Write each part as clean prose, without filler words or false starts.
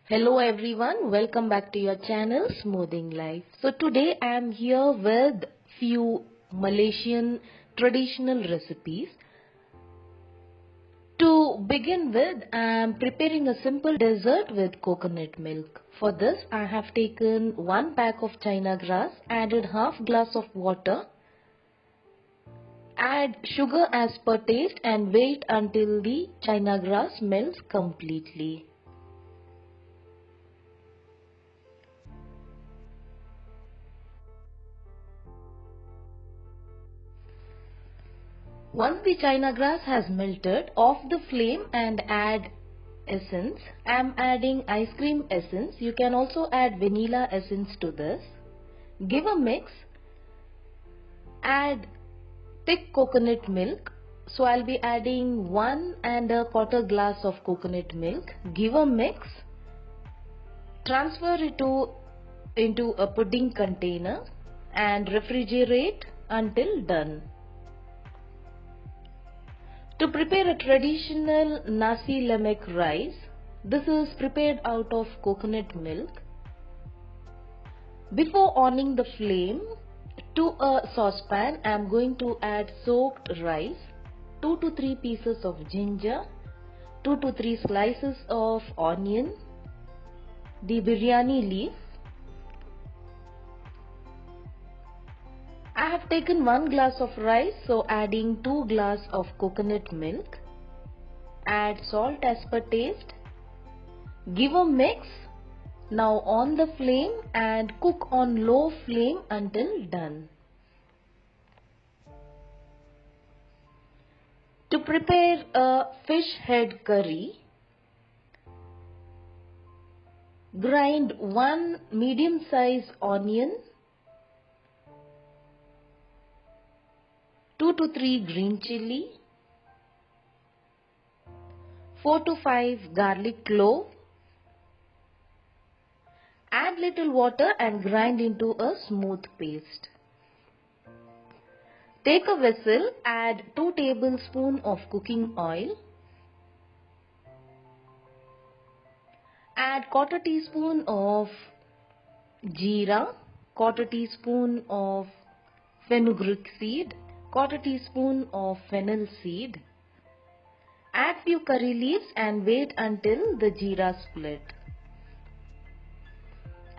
Hello everyone, welcome back to your channel Smoothing Life. So today I am here with few Malaysian traditional recipes. To begin with, I am preparing a simple dessert with coconut milk. For this, I have taken 1 pack of China grass, added half glass of water, add sugar as per taste and wait until the China grass melts completely. Once the China grass has melted, off the flame and add essence. I am adding ice cream essence. You can also add vanilla essence to this. Give a mix. Add thick coconut milk. So I'll be adding 1¼ glass of coconut milk. Give a mix. Transfer it into a pudding container and refrigerate until done. To prepare a traditional nasi lemak rice, this is prepared out of coconut milk. Before on the flame, to a saucepan, I am going to add soaked rice, 2 to 3 pieces of ginger, 2 to 3 slices of onion, the biryani leaf. I have taken 1 glass of rice, so adding 2 glass of coconut milk. Add salt as per taste. Give a mix. Now on the flame and cook on low flame until done. To prepare a fish head curry, grind 1 medium size onion, 2 to 3 green chilli, 4 to 5 garlic clove. Add little water and grind into a smooth paste. Take a vessel, add 2 tablespoons of cooking oil. Add 1/4 teaspoon of jeera, 1/4 teaspoon of fenugreek seed, 1/4 teaspoon of fennel seed. Add few curry leaves and wait until the jeera split.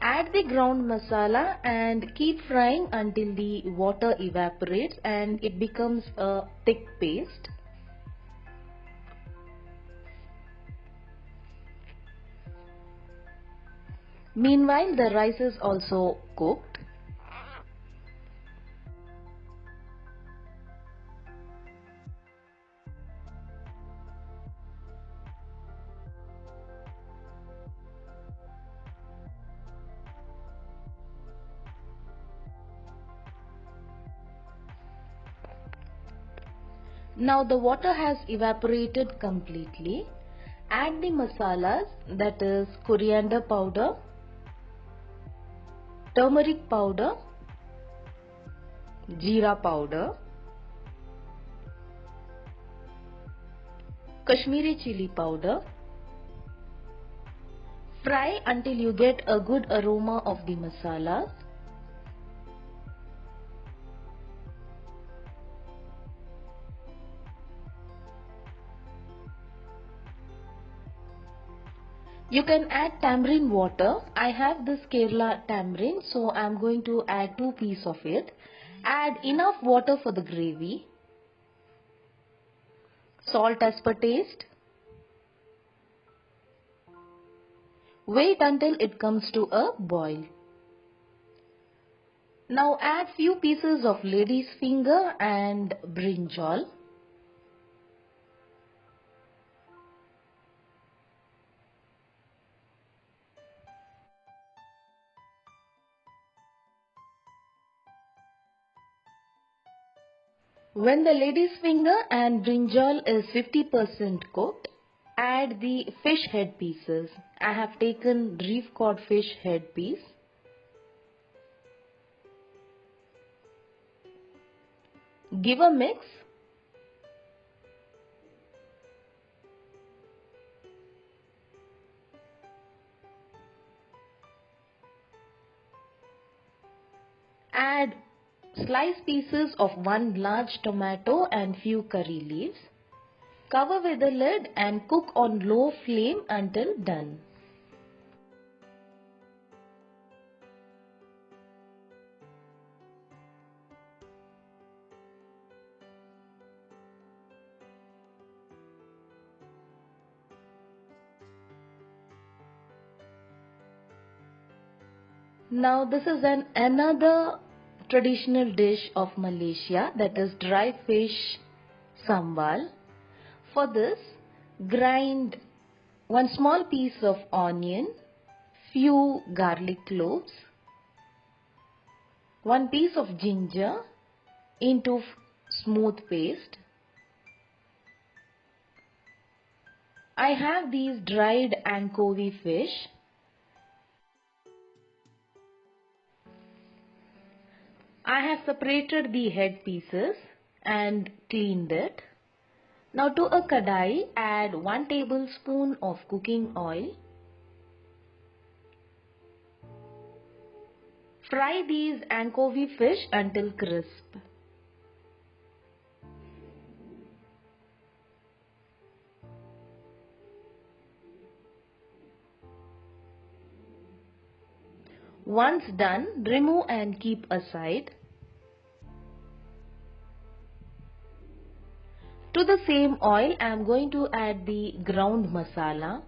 Add the ground masala and keep frying until the water evaporates and it becomes a thick paste. Meanwhile, the rice is also cooked. Now the water has evaporated completely. Add the masalas, that is coriander powder, turmeric powder, jeera powder, Kashmiri chili powder. Fry until you get a good aroma of the masalas. You can add tamarind water. I have this Kerala tamarind, so I am going to add 2 pieces of it. Add enough water for the gravy. Salt as per taste. Wait until it comes to a boil. Now add few pieces of lady's finger and brinjal. When the lady's finger and brinjal is 50% cooked, add the fish head pieces. I have taken reef cod fish head piece. Give a mix. Slice pieces of 1 large tomato and few curry leaves. Cover with a lid and cook on low flame until done. Now this is another traditional dish of Malaysia, that is dry fish sambal. For this, grind 1 small piece of onion, few garlic cloves, 1 piece of ginger into smooth paste. I have these dried anchovy fish. I have separated the head pieces and cleaned it. Now to a kadai, add 1 tablespoon of cooking oil. Fry these anchovy fish until crisp. Once done, remove and keep aside. To the same oil, I am going to add the ground masala.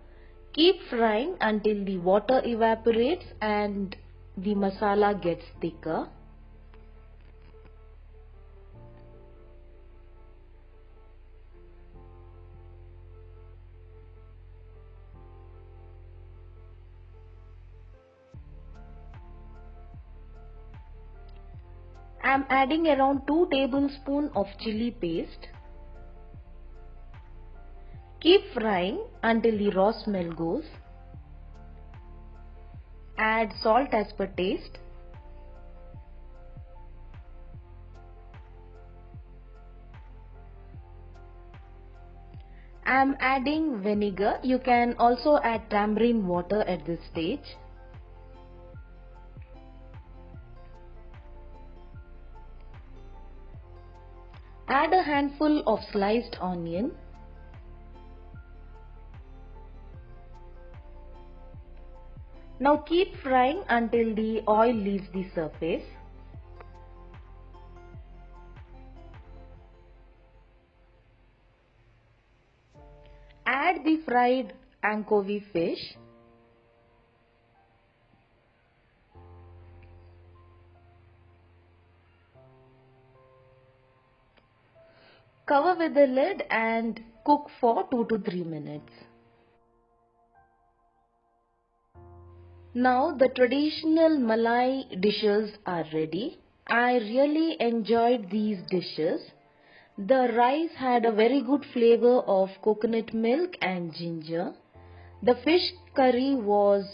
Keep frying until the water evaporates and the masala gets thicker. I am adding around 2 tablespoons of chili paste. Keep frying until the raw smell goes. Add salt as per taste. I am adding vinegar. You can also add tamarind water at this stage. Add a handful of sliced onion. Now keep frying until the oil leaves the surface. Add the fried anchovy fish. Cover with the lid and cook for 2 to 3 minutes. Now the traditional Malay dishes are ready. I really enjoyed these dishes. The rice had a very good flavor of coconut milk and ginger. The fish curry was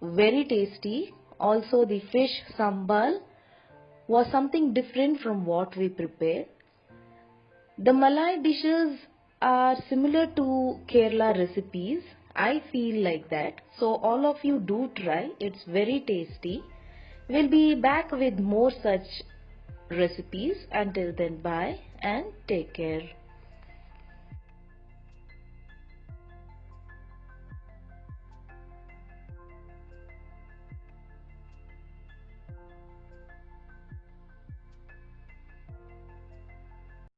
very tasty. Also the fish sambal was something different from what we prepared. The Malay dishes are similar to Kerala recipes. I feel like that. So all of you do try. It's very tasty. We'll be back with more such recipes. Until then, bye and take care.